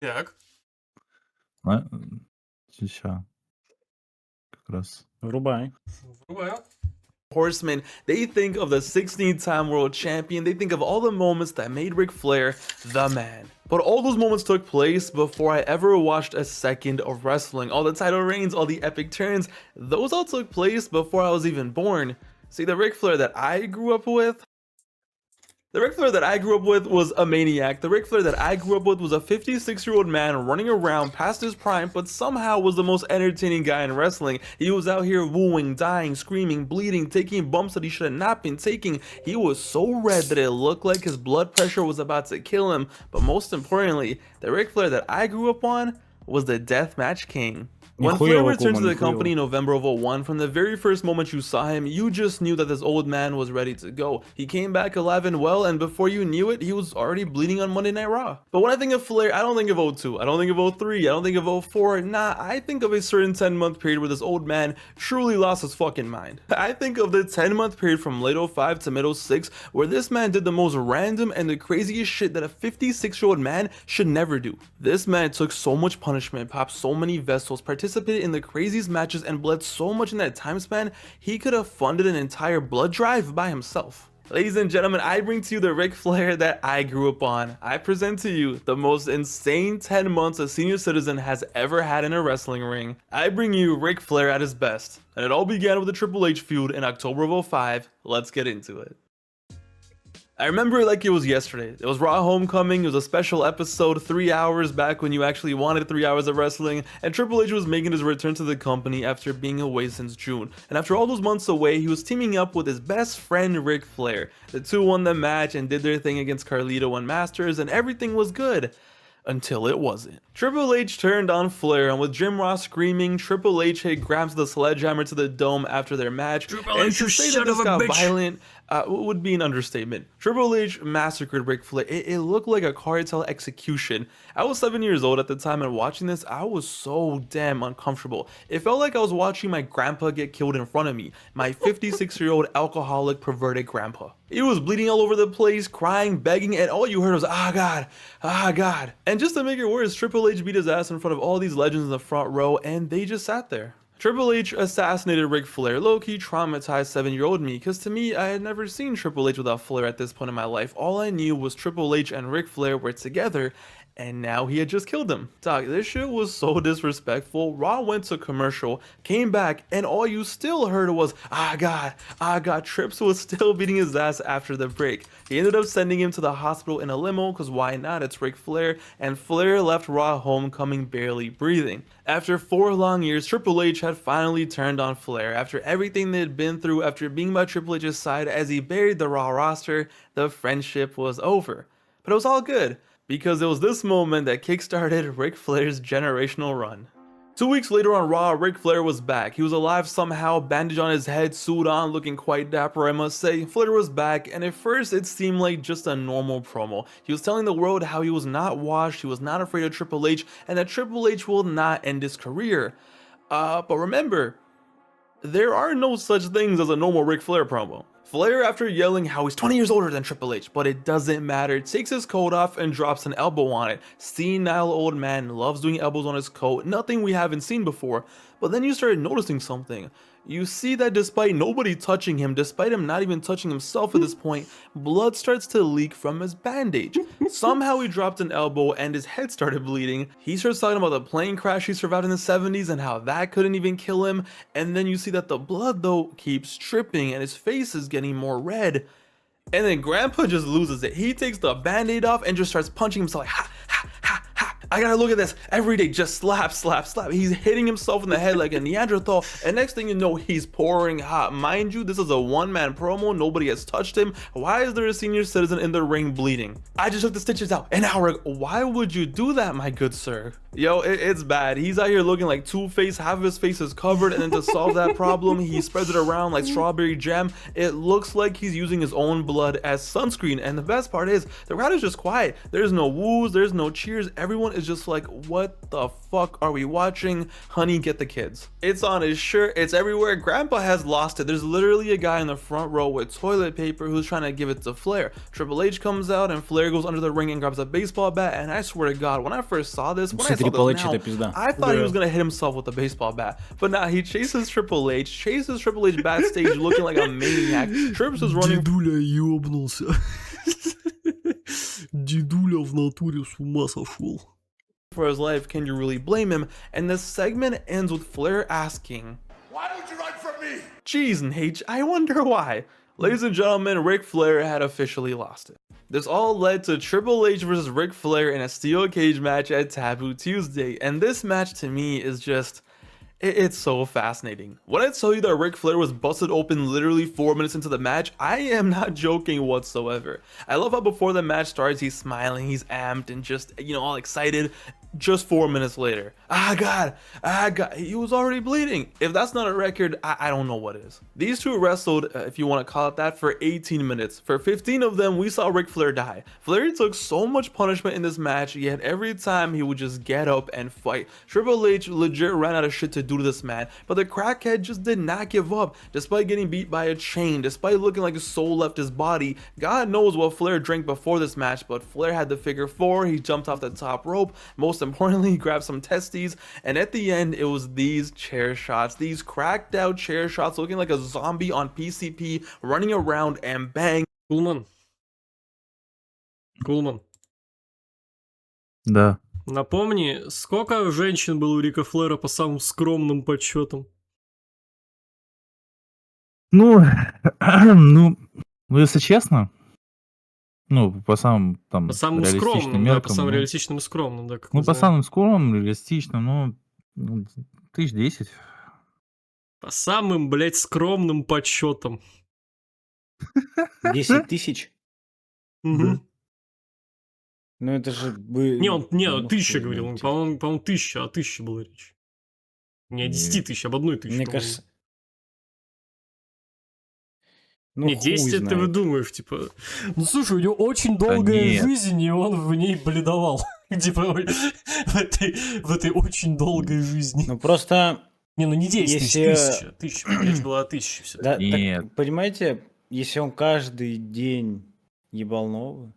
Так. А, ща. Как раз. Врубай. Врубаю. Horsemen, they think of the 16-time world champion, they think of all the moments that made Ric Flair the man. But all those moments took place before I ever watched a second of wrestling. All the title reigns, all the epic turns, those all took place before I was even born. See, the Ric Flair that I grew up with, was a maniac. The Ric Flair that I grew up with was a 56-year-old man running around past his prime, but somehow was the most entertaining guy in wrestling. He was out here wooing, dying, screaming, bleeding, taking bumps that he should have not been taking. He was so red that it looked like his blood pressure was about to kill him. But most importantly, the Ric Flair that I grew up on was the Deathmatch King. When Flair returned to the company in November of 01, from the very first moment you saw him, you just knew that this old man was ready to go. He came back alive and well, and before you knew it, he was already bleeding on Monday Night Raw. But when I think of Flair, I don't think of 02, I don't think of 03, I don't think of 04, nah, I think of a certain 10-month period where this old man truly lost his fucking mind. I think of the 10-month period from late 05 to mid 06, where this man did the most random and the craziest shit that a 56-year-old man should never do. This man took so much punishment, popped so many vessels, participated in the craziest matches, and bled so much in that time span, he could have funded an entire blood drive by himself. Ladies and gentlemen, I bring to you the Ric Flair that I grew up on. I present to you the most insane 10 months a senior citizen has ever had in a wrestling ring. I bring you Ric Flair at his best. And it all began with the Triple H feud in October of 05. Let's get into it. I remember it like it was yesterday. It was Raw Homecoming, it was a special episode, 3 hours back when you actually wanted 3 hours of wrestling, and Triple H was making his return to the company after being away since June. And after all those months away, he was teaming up with his best friend Ric Flair. The two won the match and did their thing against Carlito and Masters, and everything was good. Until it wasn't. Triple H turned on Flair, and with Jim Ross screaming, Triple H grabs the sledgehammer to the dome after their match. And to say that this got violent would be an understatement. Triple H massacred Ric Flair. It looked like a cartel execution. I was 7 years old at the time, and watching this, I was so damn uncomfortable. It felt like I was watching my grandpa get killed in front of me. My 56-year-old alcoholic, perverted grandpa. He was bleeding all over the place, crying, begging, and all you heard was, ah God, ah God. And just to make it worse, Triple H beat his ass in front of all these legends in the front row, and they just sat there. Triple H assassinated Ric Flair. Low-key traumatized 7-year-old me, because to me, I had never seen Triple H without Flair at this point in my life. All I knew was Triple H and Ric Flair were together, and now he had just killed him. Dog, this shit was so disrespectful. Raw went to commercial, came back, and all you still heard was, ah God, ah God. Trips was still beating his ass after the break. He ended up sending him to the hospital in a limo, because why not, it's Ric Flair, and Flair left Raw Homecoming barely breathing. After 4 long years, Triple H had finally turned on Flair. After everything they had been through, after being by Triple H's side as he buried the Raw roster, the friendship was over. But it was all good, because it was this moment that kickstarted Ric Flair's generational run. 2 weeks later on Raw, Ric Flair was back. He was alive somehow, bandage on his head, suit on, looking quite dapper I must say. Flair was back, and at first it seemed like just a normal promo. He was telling the world how he was not washed, he was not afraid of Triple H, and that Triple H will not end his career. But remember, there are no such things as a normal Ric Flair promo. Flair, after yelling how he's 20 years older than Triple H, but it doesn't matter, takes his coat off and drops an elbow on it. Senile old man loves doing elbows on his coat, nothing we haven't seen before. But then you started noticing something. You see that despite nobody touching him, despite him not even touching himself at this point, blood starts to leak from his bandage. Somehow he dropped an elbow and his head started bleeding. He starts talking about the plane crash he survived in the 70s and how that couldn't even kill him. And then you see that the blood though keeps dripping and his face is getting more red. And then Grandpa just loses it. He takes the band-aid off and just starts punching himself like, ha, ha, ha, ha. I gotta look at this every day, just slap, slap, slap. He's hitting himself in the head like a Neanderthal, and next thing you know, he's pouring hot. Mind you, this is a one-man promo, nobody has touched him. Why is there a senior citizen in the ring bleeding? I just took the stitches out an hour ago. Why would you do that, my good sir? Yo, it's bad. He's out here looking like Two-Face, half of his face is covered, and then to solve that problem, he spreads it around like strawberry jam. It looks like he's using his own blood as sunscreen, and the best part is, the crowd is just quiet. There's no woos, there's no cheers, everyone is is just like, what the fuck are we watching? Honey, get the kids. It's on his shirt, it's everywhere. Grandpa has lost it. There's literally a guy in the front row with toilet paper who's trying to give it to Flair. Triple H comes out and Flair goes under the ring and grabs a baseball bat, and I swear to God, when I first saw this, I thought he was gonna hit himself with a baseball bat. But now he chases Triple H backstage looking like a maniac. Trips is running. Дедуля ёбнулся. Дедуля в натуре с ума сошел. For his life, can you really blame him? And the segment ends with Flair asking, "Why don't you run from me?" Jeez, Nate, I wonder why. Ladies and gentlemen, Ric Flair had officially lost it. This all led to Triple H versus Ric Flair in a steel cage match at Taboo Tuesday, and this match to me is just... it's so fascinating. When I tell you that Ric Flair was busted open literally 4 minutes into the match, I am not joking whatsoever. I love how before the match starts, he's smiling, he's amped, and just, you know, all excited. Just 4 minutes later, God, he was already bleeding. If that's not a record, I don't know what is. These two wrestled, if you want to call it that, for 18 minutes. For 15 of them, we saw Ric Flair die. Flair took so much punishment in this match, yet every time he would just get up and fight. Triple H legit ran out of shit to do to this man, but the crackhead just did not give up. Despite getting beat by a chain, despite looking like his soul left his body, God knows what Flair drank before this match, but Flair had the figure 4, he jumped off the top rope, most importantly, he grabbed some testes, and at the end, it was these chair shots, these cracked out chair shots, looking like a zombie on PCP, running around and bang. Кулман. Да. Напомни, сколько женщин было у Рика Флера по самым скромным подсчетам? Ну, если честно, по самым там По самым реалистичным скромным, да, по меркам, самым реалистичным и скромным, да, как мы по знаем. самым скромным, реалистичным, 1010. По самым, блядь, скромным подсчетам. 10 тысяч? Угу. Ну это же... Не, он 1000 хуй говорил, он, знает. по-моему, 1000 была речь. Не о 10 тысяч, об 1 тысяче. Мне по-моему. кажется... Не, 10 это ты выдумаешь, типа... Ну слушай, у него очень долгая нет. жизнь, и он в ней бледовал. Типа в этой очень долгой жизни. Ну просто... Не, ну не 10 тысяч, если- 1000. Речь была о 1000 все. Да, Нет. так, понимаете, если он каждый день ебал нового,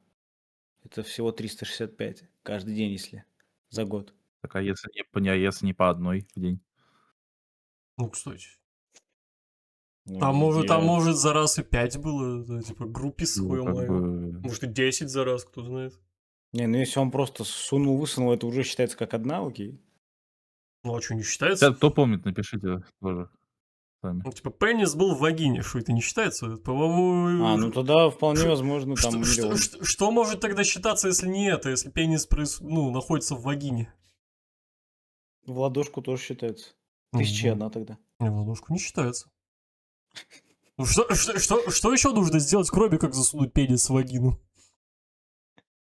это всего 365. Каждый день, если за год. Так, а если не по одной в день? Ну, кстати. Ну, А может, я- за раз и 5 было, это, типа, группе с хуем моим. Может, и 10 за раз, кто знает. Не, ну если он просто высунул, это уже считается как одна, окей. Ну, а что, не считается? Кто помнит, напишите тоже сами. Ну, типа, пенис был в вагине, что это не считается? По-моему... А, ну тогда вполне возможно там миллион. Что может тогда считаться, если не это, если пенис находится в вагине? В ладошку тоже считается. Мгм. 1001 тогда. Не, в ладошку не считается. Ну, что еще нужно сделать, кроме как засунуть пенис в вагину?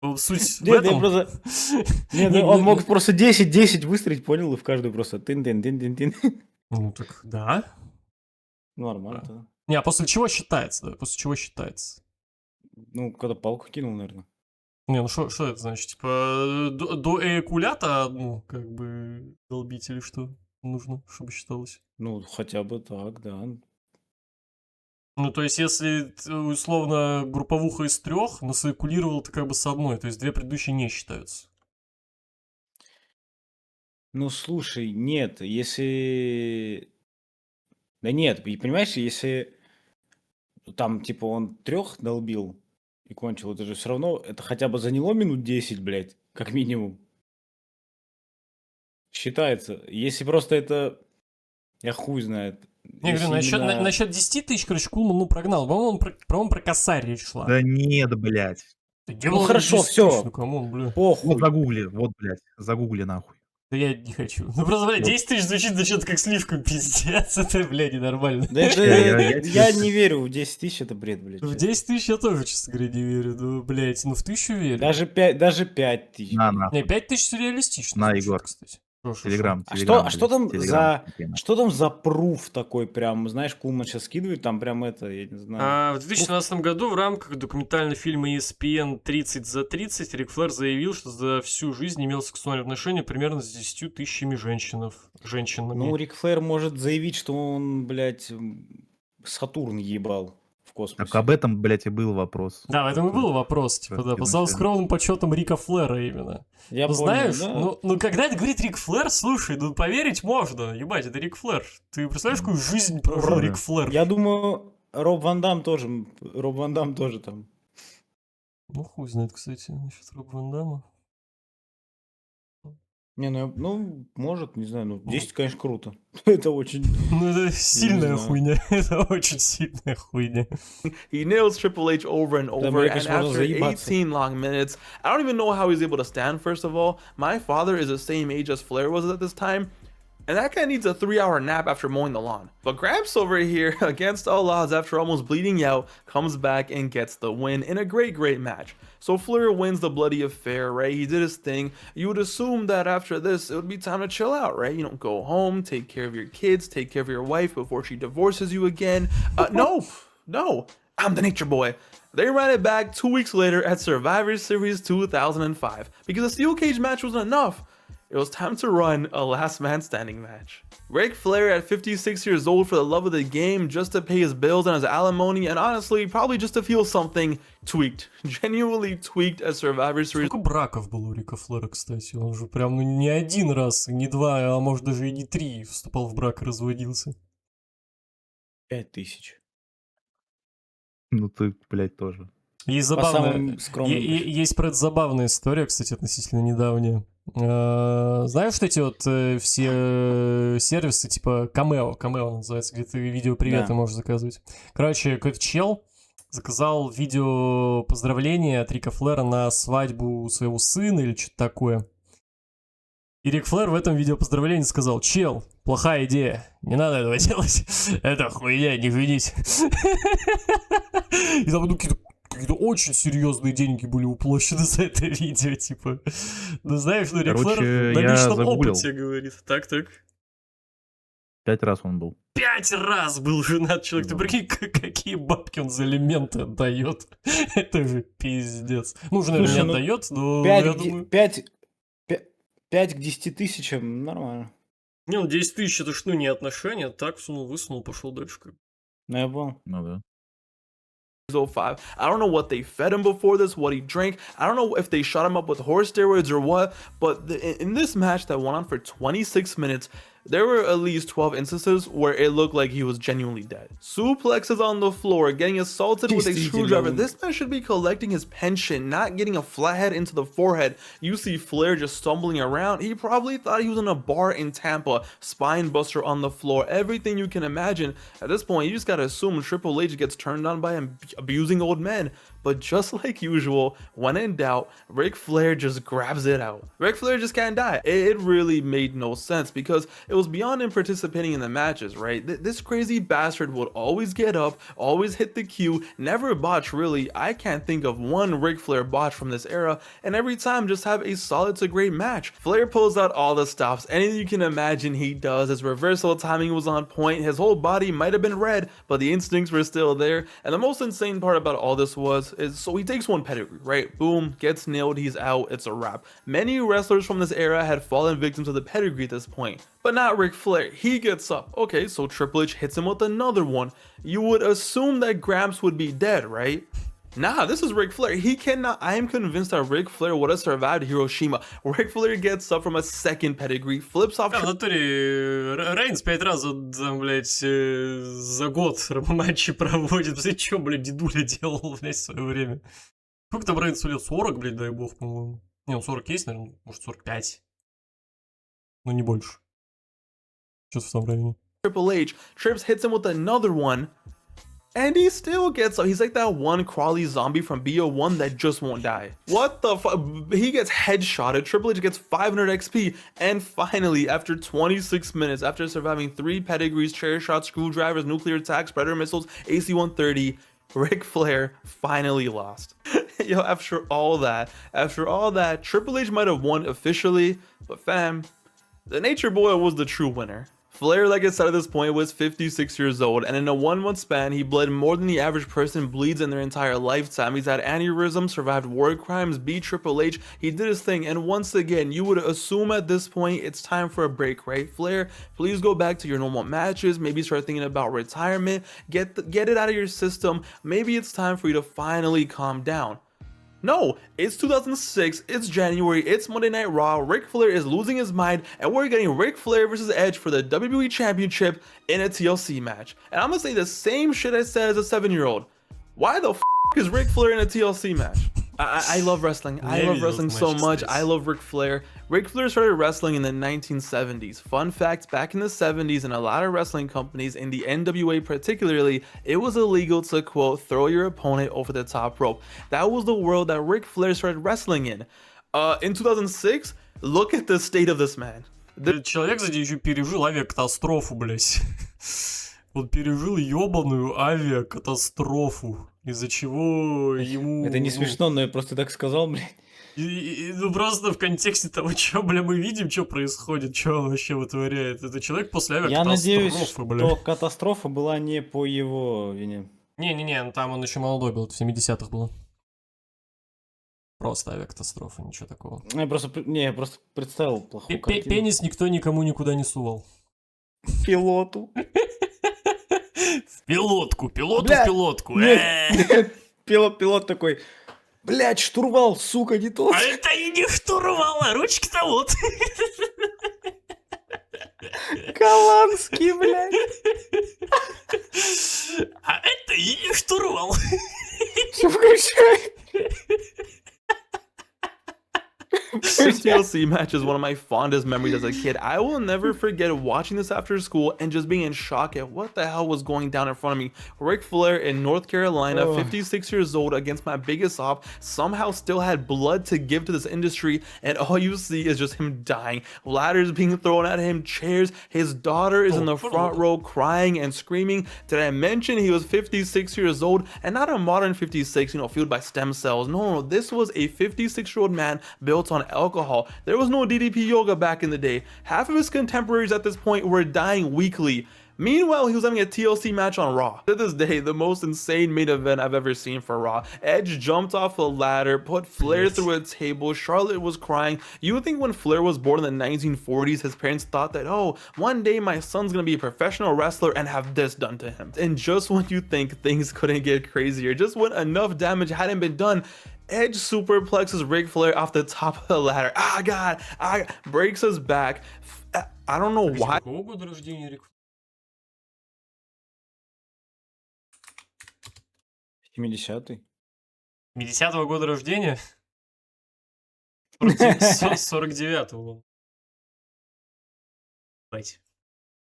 Ну, суть в Нет, я этом. просто... Нет, он мог просто 10 выстрелить, понял, и в каждую просто тын-тын-тын-тын-тын. Ну, так, да. Нормально тогда. Не, а после чего считается, да? После чего считается? Ну, когда палку кинул, наверное. Не, ну что это значит? Типа, до эякулята одну, как бы, долбить или что нужно, чтобы считалось? Ну, хотя бы так, да. Ну, то есть, если условно групповуха из 3, но саякулировал ты как бы с одной, то есть 2 предыдущие не считаются. Ну, слушай, нет, если... Да нет, и понимаешь, если там, типа, он 3 долбил и кончил, это же все равно, это хотя бы заняло минут 10, блядь, как минимум. Считается. Если просто это... Я хуй знает. Я говорю, насчет 10 тысяч, короче, Кулман, прогнал. По-моему, про косарь речь шла. Да нет, блядь. Да где было хорошо, 10 всё. тысяч? Ну, камон, бля. Похуй. Загугли нахуй. Да я не хочу. Ну, просто, бля, 10 тысяч звучит зачем-то как сливка, пиздец. Это, бля, ненормально. Да это... Я не верю в 10 тысяч, это бред, блядь. В 10 тысяч я тоже, честно говоря, не верю. Ну, блядь, ну в 1000 верю. Даже 5 тысяч. На. Не, 5 тысяч реалистично. На, звучит, Егор. кстати. Телеграм, А Телеграм, что там блядь, за... Телеграм тема. Что там за пруф такой прям, знаешь, Кулман сейчас скидывает, там прям это, я не знаю. В 2017 году в рамках документального фильма ESPN «30 за 30» Рик Флер заявил, что за всю жизнь имел сексуальные отношения примерно с 10 тысячами женщинами. Ну, Рик Флер может заявить, что он, блядь, Сатурн ебал в космосе. Так об этом, блядь, и был вопрос. Да, в этом и был вопрос, типа, да, по самым скромным подсчетам Рика Флера именно. Я Ну, понял, знаешь, да. ну, когда это говорит Рик Флер, слушай, ну, поверить можно, ебать, это Рик Флер. Ты представляешь, какую жизнь прожил Правда. Рик Флер? Я думаю, Роб Ван Дам тоже там. Ну, хуй знает, кстати, насчет Роба Ван Дамма. Не, ну, может, не знаю, ну, 10, конечно, круто. Это очень... Ну, это сильная знаю. хуйня, это очень сильная хуйня. He nails Triple H over and over, мне and кажется, можно after заебаться. 18 long minutes, I don't even know how he's able to stand, first of all. My father is the same age as Flair was at this time, and that guy needs a 3-hour nap after mowing the lawn. But Gramps over here, against all odds after almost bleeding out, comes back and gets the win in a great match. So Flair wins the bloody affair, right? He did his thing. You would assume that after this, it would be time to chill out, right? You know, go home, take care of your kids, take care of your wife before she divorces you again. No, I'm the nature boy. They ran it back 2 weeks later at Survivor Series 2005. Because a steel cage match wasn't enough, it was time to run a last man standing match. Ric Flair at 56 years old for the love of the game, just to pay his bills and his alimony, and honestly, probably just to feel something tweaked. Genuinely tweaked at Survivor Series. Сколько браков было у Рика Флера, кстати? Он же прям, ну, не один раз, не два, а может даже и не 3 вступал в брак и разводился. 5000. Ну ты, блядь, тоже. Есть По забавная... самым скромным. Есть про это забавная история, кстати, относительно недавняя. Знаешь, что эти вот все сервисы, типа Камео называется, где ты видео приветы Да. можешь заказывать. Короче, какой-то чел заказал видео поздравления от Рика Флера на свадьбу своего сына или что-то такое. И Рик Флер в этом видео поздравления сказал: чел, плохая идея, не надо этого делать, это хуйня, не женись. И там какие-то очень серьезные деньги были уплощены за это видео, типа. Ну, знаешь, ну, Рик Короче, Флер на я личном загуглил. опыте говорит. Так. 5 раз он был. 5 раз был женат человек. Ты прикинь, какие бабки он за алименты отдает. Это же пиздец. Ну, уже, наверное, не Слушай, ну, отдает, но я думаю... 5 к 10 тысячам нормально. Не, ну 10 тысяч это ж, ну, не отношения. Так, высунул, пошел дальше. Ну, я понял. Ну да. 05. I don't know what they fed him before this, what he drank. I don't know if they shot him up with horse steroids or what. But in this match that went on for 26 minutes, there were at least 12 instances where it looked like he was genuinely dead. Suplexes on the floor, getting assaulted with a screwdriver. This man should be collecting his pension, not getting a flathead into the forehead. You see Flair just stumbling around. He probably thought he was in a bar in Tampa. Spine buster on the floor. Everything you can imagine. At this point, you just gotta assume Triple H gets turned on by abusing old men. But just like usual, when in doubt, Ric Flair just grabs it out. Ric Flair just can't die. It really made no sense because it was beyond him participating in the matches, right? This crazy bastard would always get up, always hit the cue, never botch really. I can't think of one Ric Flair botch from this era, and every time just have a solid to great match. Flair pulls out all the stops, anything you can imagine he does. His reversal timing was on point, his whole body might have been red, but the instincts were still there. And the most insane part about all this is so he takes one pedigree, right? Boom, gets nailed, he's out, it's a wrap. Many wrestlers from this era had fallen victims of the pedigree at this point, but not Ric Flair. He gets up. Okay, so Triple H hits him with another one. You would assume that Gramps would be dead, right? Nah, this is Ric Flair. He cannot. I am convinced that Ric Flair would have survived Hiroshima. Ric Flair gets up from a second pedigree, flips off. Да, в натуре Рейнс 5 раз, там, блядь, за год матчи проводит. Ты чё, блядь, дедуля делал, блядь, в свое время? Сколько там Рейнсу лет? 40, блядь, дай бог, по-моему. Не, ну 40 есть, наверное, может 45. Но не больше. Что-то в том районе. Triple H, Trips hits him with another one, and he still gets up. He's like that one crawly zombie from BO1 that just won't die. What the fuck? He gets headshotted. Triple H gets 500 XP, and finally, after 26 minutes, after surviving 3 pedigrees, chair shots, screwdrivers, nuclear attacks, predator missiles, AC-130, Ric Flair finally lost. Yo, after all that, Triple H might have won officially, but fam, The Nature Boy was the true winner. Flair, like I said at this point, was 56 years old, and in a 1-month span, he bled more than the average person bleeds in their entire lifetime. He's had aneurysms, survived war crimes, beat Triple H, he did his thing, and once again, you would assume at this point, it's time for a break, right? Flair, please go back to your normal matches, maybe start thinking about retirement, get it out of your system, maybe it's time for you to finally calm down. No, it's 2006, it's January, it's Monday Night Raw, Ric Flair is losing his mind, and we're getting Ric Flair versus Edge for the WWE Championship in a TLC match. And I'm gonna say the same shit I said as a 7-year-old. Why the f is Ric Flair in a TLC match? I love wrestling. I love wrestling so much. I love Ric Flair. Ric Flair started wrestling in the 1970s. Fun fact, back in the 70s in a lot of wrestling companies, in the NWA particularly, it was illegal to, quote, throw your opponent over the top rope. That was the world that Ric Flair started wrestling in. In 2006, look at the state of this man. Человек, кстати, еще пережил авиакатастрофу, блять. Он пережил ебаную авиакатастрофу, из-за чего ему... Это не смешно, но я просто так сказал, блядь. Ну просто в контексте того, что, бля, мы видим, что происходит, что он вообще вытворяет. Это человек после авиакатастрофы, Я надеюсь, бля. что катастрофа была не по его вине. Не-не-не, там он еще молодой был, это в 70-х было. Просто авиакатастрофа, ничего такого. Я просто представил плохую картину. Пенис никто никому никуда не сувал. Пилоту. В пилотку, пилоту Бля, в пилотку. Нет, пилот такой, блядь, штурвал, сука, не тот. А это и не штурвал, а ручки-то вот. Голландский, блядь. А это и не штурвал. Что включай? This TLC match is one of my fondest memories as a kid. I will never forget watching this after school and just being in shock at what the hell was going down in front of me. Ric Flair in North Carolina, 56 years old, against my biggest op, somehow still had blood to give to this industry, and all you see is just him dying. Ladders being thrown at him, chairs. His daughter is in the front row crying and screaming. Did I mention he was 56 years old and not a modern 56, fueled by stem cells? No, this was a 56-year-old man built on alcohol. There was no DDP yoga back in the day. Half of his contemporaries at this point were dying weekly. Meanwhile, he was having a TLC match on Raw. To this day, the most insane main event I've ever seen for Raw. Edge jumped off a ladder, put Flair through a table, Charlotte was crying. You would think when Flair was born in the 1940s, his parents thought that, oh, one day my son's gonna be a professional wrestler and have this done to him. And just when you think things couldn't get crazier, just when enough damage hadn't been done, Edge superplexes Ric Flair off the top of the ladder. Ah, God, breaks his back. I don't know why. Какого года рождения Рик? 70-й. 50-го года рождения? 49-го. Давайте.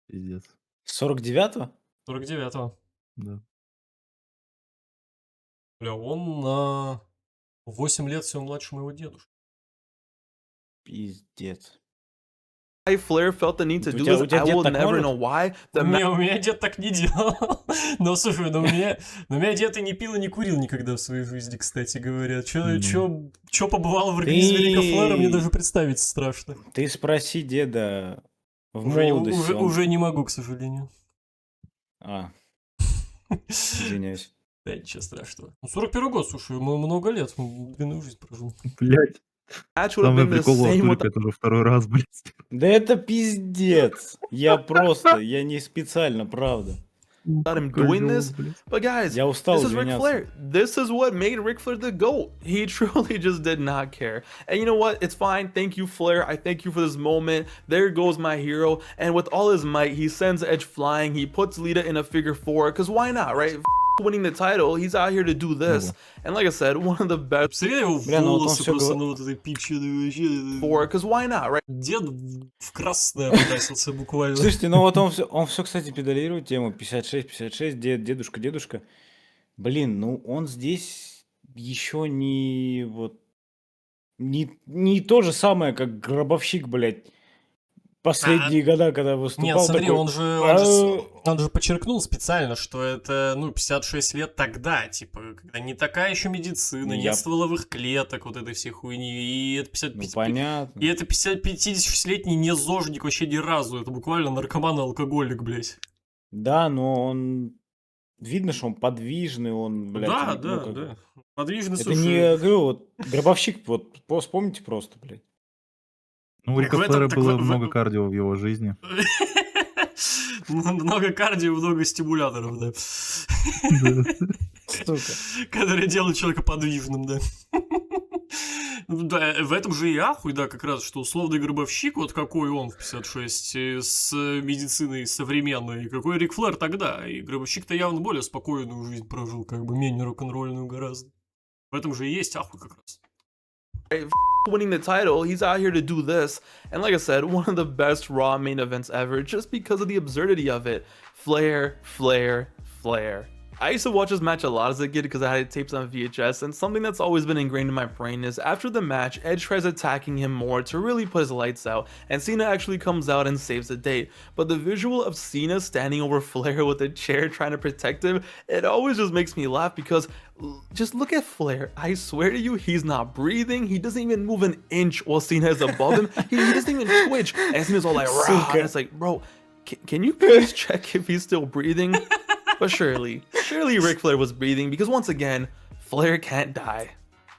Пиздец. 49-го? 49-го. Да. Бля, он на 8 лет всего младше моего дедушки. Пиздец. Flair felt the need to do тебя this. I дед will так never может? know why. У меня дед так не делал. Но слушай, у меня дед и не пил, и не курил никогда в своей жизни, кстати говоря. Чё побывало в организме Рика Флера, мне даже представить страшно. Ты спроси деда в молодости. Уже не могу, к сожалению. Извиняюсь. Да, ничего страшного. 41 год, слушай, ему много лет, длинную жизнь прожил. Блять. Match would have Самый been the прикол у same Артурика, with это уже второй раз, блядь. Да это пиздец. Я не специально, правда. without him doing this. But guys, Я устал this is Ric извиняться. Flair. This is what made Ric Flair the GOAT. He truly just did not care. And you know what? It's fine. Thank you, Flair. I thank you for this moment. There goes my hero. And with all his might, he sends Edge flying. He puts Lita in a figure four. Because why not, right? Winning the title, he's out here to do this. And like I said, one of the best Посмотри его Бля, ну вот он волосы всё просто гова- на вот этой пиче вообще. four. Because why not, right? Дед в красное покрасился буквально. Слушайте, ну вот он все, кстати, педалирует тему 56, дедушка. Блин, ну он здесь еще не то же самое, как гробовщик, блядь. последние года, когда выступал, Нет, смотри, такой... он же подчеркнул специально, что это, 56 лет тогда, типа, когда не такая еще медицина, Ну, нет я- стволовых клеток, вот этой всей хуйни, и это 50, Ну, понятно. и это 56-летний не зожник вообще ни разу, это буквально наркоман и алкоголик, блядь. Да, но он... Видно, что он подвижный, он, блядь... Да, ну, да, как бы- да. Подвижный, Это слушай. не, говорю, вот, гробовщик, вот, вспомните просто, блядь. Ну, у Так Рика в этом- Флера так было в- много кардио в его жизни. Много кардио, много стимуляторов, да. Сука. Которые делают человека подвижным, да. Ну да, в этом же и ахуй, да, как раз, что условный гробовщик, вот какой он в 56 с медициной современной, и какой Рик Флер тогда. И гробовщик-то явно более спокойную жизнь прожил, как бы менее рок-н-ролльную гораздо. В этом же и есть ахуй как раз. Winning the title, he's out here to do this. And like I said, one of the best Raw main events ever just because of the absurdity of it. Flair, Flair, Flair. I used to watch this match a lot as a kid because I had tapes on VHS, and something that's always been ingrained in my brain is after the match, Edge tries attacking him more to really put his lights out, and Cena actually comes out and saves the day. But the visual of Cena standing over Flair with a chair trying to protect him, it always just makes me laugh because just look at Flair. I swear to you, he's not breathing. He doesn't even move an inch while Cena is above him. He doesn't even twitch. And Cena's all like, rah, and it's like, bro, can you please check if he's still breathing? But surely Ric Flair was breathing because once again, Flair can't die.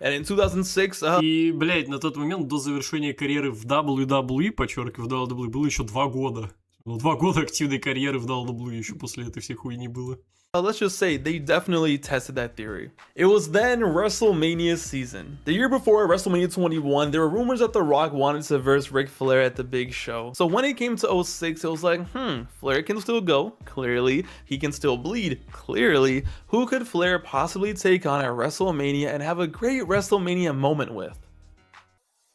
And in 2006, И, блядь, на тот момент до завершения карьеры в WWE, подчеркиваю, в WWE, было еще 2 года. 2 года активной карьеры в WWE еще после этой всей хуйни было. let's just say they definitely tested that theory. It was then WrestleMania season. The year before WrestleMania 21, there were rumors that The Rock wanted to verse Ric Flair at the big show. So when it came to 06, it was like, Flair can still go, clearly. He can still bleed, clearly. Who could Flair possibly take on at WrestleMania and have a great WrestleMania moment with?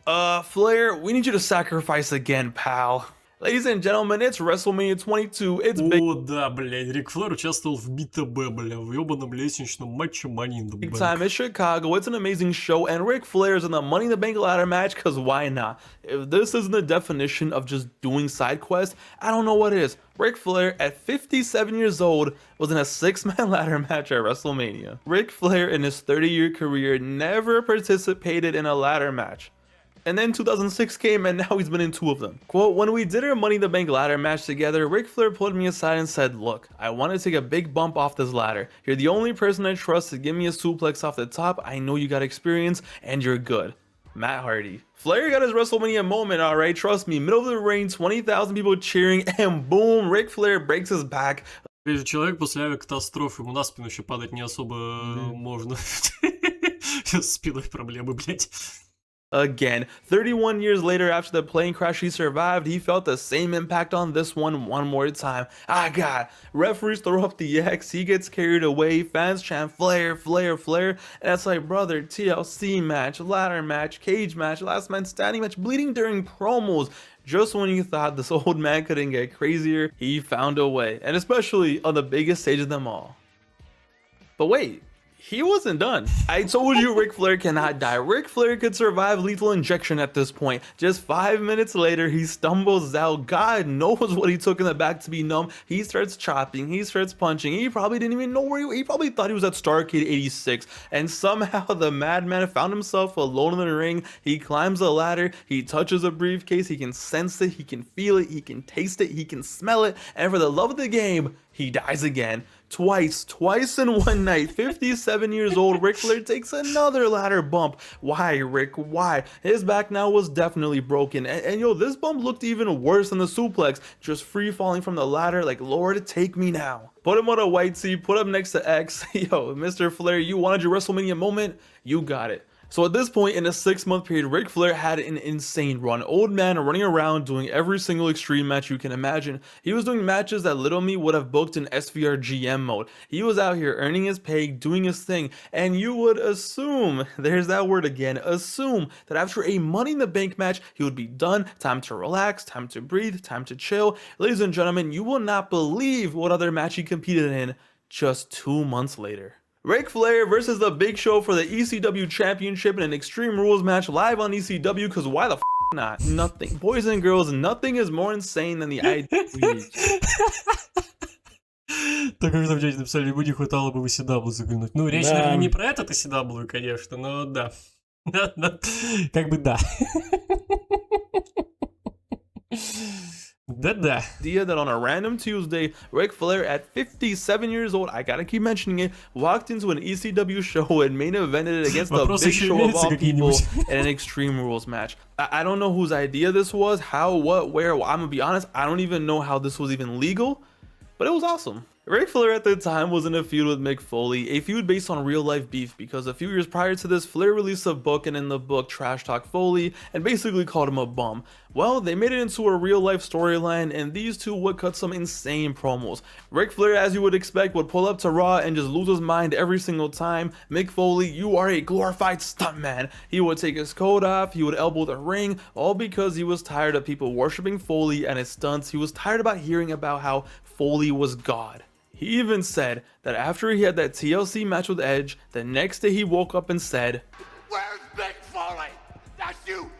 Flair, we need you to sacrifice again, pal. Ladies and gentlemen, it's WrestleMania 22. It's big. О, да, блядь, Рик Флер участвовал в БТБ, бля, в ёбаном лестничном матче Money in the Big Bank. time. It's Chicago. It's an amazing show, and Ric Flair's in the Money in the Bank ladder match. Cause why not? If this isn't the definition of just doing side quests, I don't know what is. Ric Flair, at 57 years old, was in a 6-man ladder match at WrestleMania. Ric Flair, in his 30-year career, never participated in a ladder match. And then 2006 came, and now he's been in 2 of them. Quote, when we did our Money in the Bank ladder match together, Ric Flair pulled me aside and said, look, I want to take a big bump off this ladder. You're the only person I trust to give me a suplex off the top. I know you got experience, and you're good. Matt Hardy. Flair got his WrestleMania moment, alright, trust me. Middle of the ring, 20,000 people cheering, and boom, Ric Flair breaks his back. Опять же, человек после авиакатастрофы, ему на спину еще падать не особо можно. С спиной проблемы, блядь. Again, 31 years later after the plane crash he survived, he felt the same impact on this one more time. Ah, God. Referees throw up the X, he gets carried away, fans chant Flair, Flair, Flair, and it's like, brother, TLC match, ladder match, cage match, last man standing match, bleeding during promos. Just when you thought this old man couldn't get crazier, he found a way, and especially on the biggest stage of them all. But wait. He wasn't done. I told you Ric Flair cannot die. Ric Flair could survive lethal injection at this point. Just 5 minutes later, he stumbles out. God knows what he took in the back to be numb. He starts chopping. He starts punching. He probably didn't even know where he probably thought he was at Starrcade 86. And somehow the madman found himself alone in the ring. He climbs a ladder. He touches a briefcase. He can sense it. He can feel it. He can taste it. He can smell it. And for the love of the game, he dies again. Twice in one night. 57 years old, Ric Flair takes another ladder bump. Why, Rick? Why? His back now was definitely broken. And yo, this bump looked even worse than the suplex. Just free falling from the ladder like, Lord, take me now. Put him on a white tee, put him next to X. Yo, Mr. Flair, you wanted your WrestleMania moment? You got it. So at this point in a 6-month period, Ric Flair had an insane run. Old man running around doing every single extreme match you can imagine. He was doing matches that little me would have booked in SVR GM mode. He was out here earning his pay, doing his thing, and you would assume, there's that word again, assume that after a Money in the Bank match, he would be done, time to relax, time to breathe, time to chill. Ladies and gentlemen, you will not believe what other match he competed in just 2 months later. Ric Flair versus The Big Show for the ECW Championship in an Extreme Rules match live on ECW, because why the f not. Nothing. Boys and girls, nothing is more insane than the idea. Так как там в чате написали, ему не хватало бы в ECW заглянуть. Ну, речь, Да. наверное, не про этот ECW, конечно, но да. Как бы да. Да-да. Idea that on a random Tuesday, Ric Flair, at 57 years old, I gotta keep mentioning it, walked into an ECW show and main evented it against the Вопросы Big еще Show of имеются all people какие-нибудь? in an Extreme Rules match. I don't know whose idea this was, how, what, where. Well, I'm gonna be honest, I don't even know how this was even legal, but it was awesome. Ric Flair at the time was in a feud with Mick Foley, a feud based on real life beef because a few years prior to this, Flair released a book and in the book trash talked Foley and basically called him a bum. Well, they made it into a real life storyline and these two would cut some insane promos. Ric Flair, as you would expect, would pull up to Raw and just lose his mind every single time. Mick Foley, you are a glorified stuntman. He would take his coat off, he would elbow the ring, all because he was tired of people worshiping Foley and his stunts. He was tired about hearing about how Foley was God. He even said that after he had that TLC match with Edge, the next day he woke up and said, "Where's Mick Foley? That's you."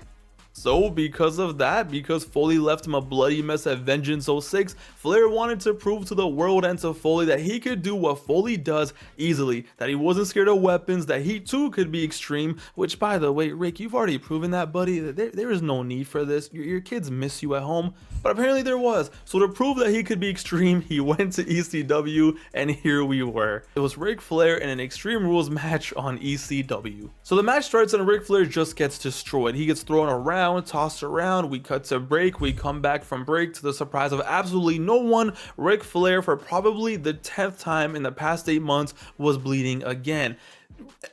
So because of that, because Foley left him a bloody mess at Vengeance 06, Flair wanted to prove to the world and to Foley that he could do what Foley does easily, that he wasn't scared of weapons, that he too could be extreme, which by the way, Rick, you've already proven that, buddy. There is no need for this. Your kids miss you at home, but apparently there was. So to prove that he could be extreme, he went to ECW and here we were. It was Ric Flair in an Extreme Rules match on ECW. So the match starts and Ric Flair just gets destroyed. He gets thrown around, tossed around, we cut to break, we come back from break to the surprise of absolutely no one. Ric Flair, for probably the 10th time in the past 8 months, was bleeding again.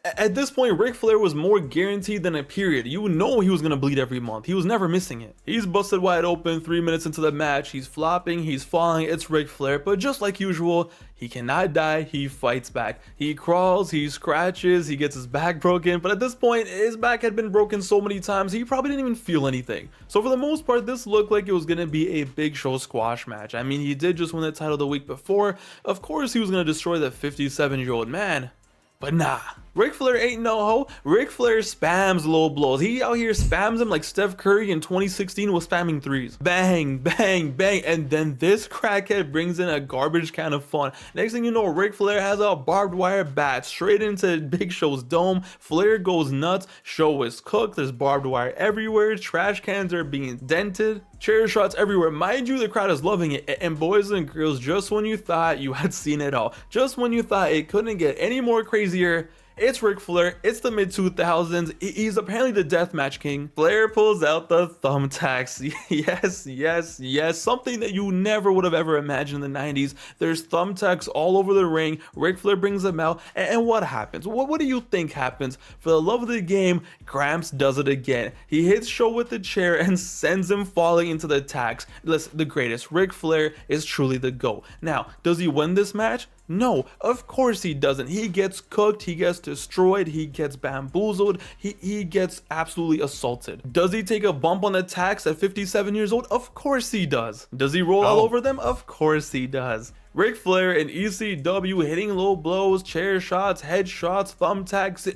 At this point, Ric Flair was more guaranteed than a period. You would know he was going to bleed every month. He was never missing it. He's busted wide open 3 minutes into the match. He's flopping, he's falling. It's Ric Flair, but just like usual, he cannot die. He fights back. He crawls, he scratches, he gets his back broken. But at this point, his back had been broken so many times, he probably didn't even feel anything. So for the most part, this looked like it was going to be a Big Show squash match. I mean, he did just win the title the week before. Of course, he was going to destroy the 57-year-old man. But nah, Ric Flair ain't no hoe. Ric Flair spams low blows. He out here spams them like Steph Curry in 2016 was spamming threes. Bang, bang, bang. And then this crackhead brings in a garbage can of fun. Next thing you know, Ric Flair has a barbed wire bat straight into Big Show's dome. Flair goes nuts. Show is cooked. There's barbed wire everywhere. Trash cans are being dented. Chair shots everywhere. Mind you, the crowd is loving it. And boys and girls, just when you thought you had seen it all, just when you thought it couldn't get any more crazier, it's Ric Flair. It's the mid-2000s. He's apparently the deathmatch king. Flair pulls out the thumbtacks. Yes, yes, yes. Something that you never would have ever imagined in the 90s. There's thumbtacks all over the ring. Ric Flair brings them out. And what happens? What do you think happens? For the love of the game, Gramps does it again. He hits Show with the chair and sends him falling into the tacks. Listen, the greatest. Ric Flair is truly the GOAT. Now, does he win this match? No, of course he doesn't. He gets cooked, he gets destroyed, he gets bamboozled, he gets absolutely assaulted. Does he take a bump on the tacks at 57 years old? Of course he does. Does he roll all over them? Of course he does. Ric Flair in ECW hitting low blows, chair shots, head shots, thumbtacks,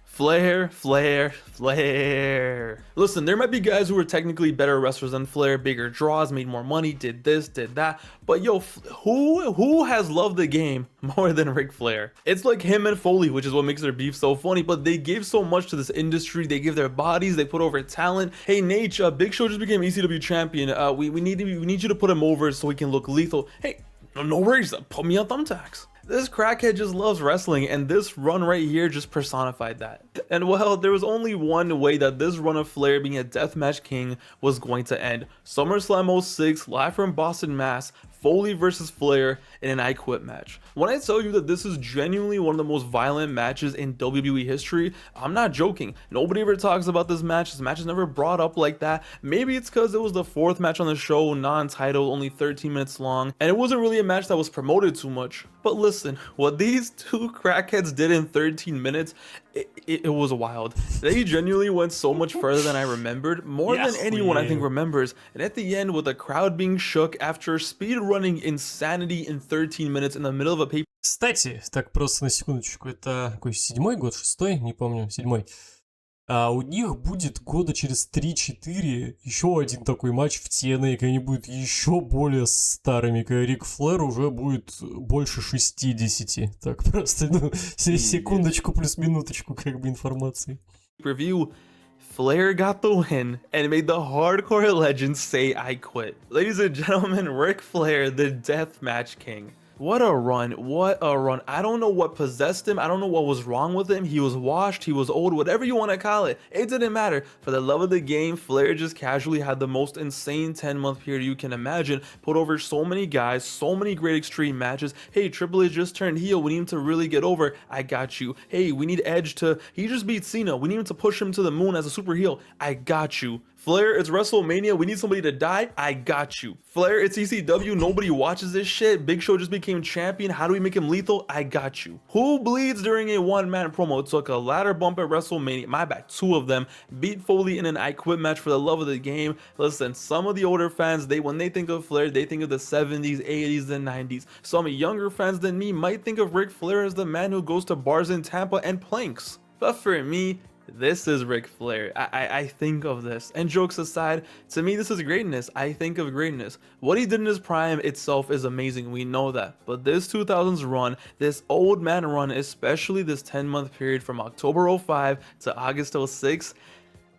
Flair, Flair, Flair. Listen, there might be guys who are technically better wrestlers than Flair, bigger draws, made more money, did this, did that. But yo, who has loved the game more than Ric Flair? It's like him and Foley, which is what makes their beef so funny, but they give so much to this industry. They give their bodies, they put over talent. Hey, Nate, Big Show just became ECW champion. We need you to put him over so he can look lethal. Hey, no worries, put me on thumbtacks. This crackhead just loves wrestling, and this run right here just personified that. And well, there was only one way that this run of Flair being a deathmatch king was going to end. SummerSlam 06, live from Boston, Mass. Foley versus Flair in an I Quit match. When I tell you that this is genuinely one of the most violent matches in WWE history, I'm not joking. Nobody ever talks about this match. This match is never brought up like that. Maybe it's because it was the 4th match on the show, non-title, only 13 minutes long, and it wasn't really a match that was promoted too much. But listen, what these two crackheads did in 13 minutes, it was wild. They genuinely went so much further than I remembered, more than anyone I think remembers. And at the end, with the crowd being shook after speed running insanity in 13 minutes in the middle of a paper. Кстати, так просто на секундочку, это какой 7-й год, 6-й, не помню, 7-й. А у них будет года через 3-4 еще один такой матч в TNA, когда они будут еще более старыми, когда Рик Флер уже будет больше 60. Так, просто, ну, секундочку плюс минуточку, как бы, информации. Review. Flair got the win and made the hardcore legends say I quit. Ladies and gentlemen, Ric Flair, the Deathmatch King. What a run, what a run. I don't know what possessed him. I don't know what was wrong with him. He was washed, he was old, whatever you want to call it. It didn't matter. For the love of the game, Flair just casually had the most insane 10-month period you can imagine. Put over so many guys, so many great extreme matches. Hey, Triple H just turned heel. We need him to really get over. I got you. Hey, we need Edge to... He just beat Cena. We need him to push him to the moon as a super heel. I got you. Flair, it's WrestleMania. We need somebody to die. I got you. Flair, it's ECW. Nobody watches this shit. Big Show just became champion. How do we make him lethal? I got you. Who bleeds during a one-man promo? Took a ladder bump at WrestleMania. My bad. 2 of them. Beat Foley in an I Quit match for the love of the game. Listen, some of the older fans, when they think of Flair, they think of the 70s, 80s, and 90s. Some younger fans than me might think of Ric Flair as the man who goes to bars in Tampa and planks. But for me, this is Ric Flair. I think of this. And jokes aside, to me this is greatness. I think of greatness. What he did in his prime itself is amazing. We know that. But this 2000s run, this old man run, especially this 10-month period from October 05 to August 06,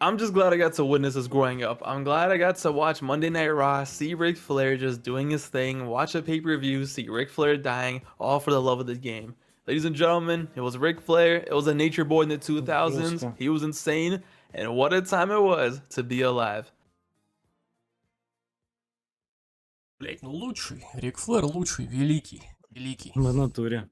I'm just glad I got to witness this growing up. I'm glad I got to watch Monday Night Raw, see Ric Flair just doing his thing, watch a pay-per-view, see Ric Flair dying, all for the love of the game. Ladies and gentlemen, it was Ric Flair. It was a nature boy in the 2000s. He was insane, and what a time it was to be alive. Блять, ну лучший. Рик Флер лучший, великий. Великий. В натуре.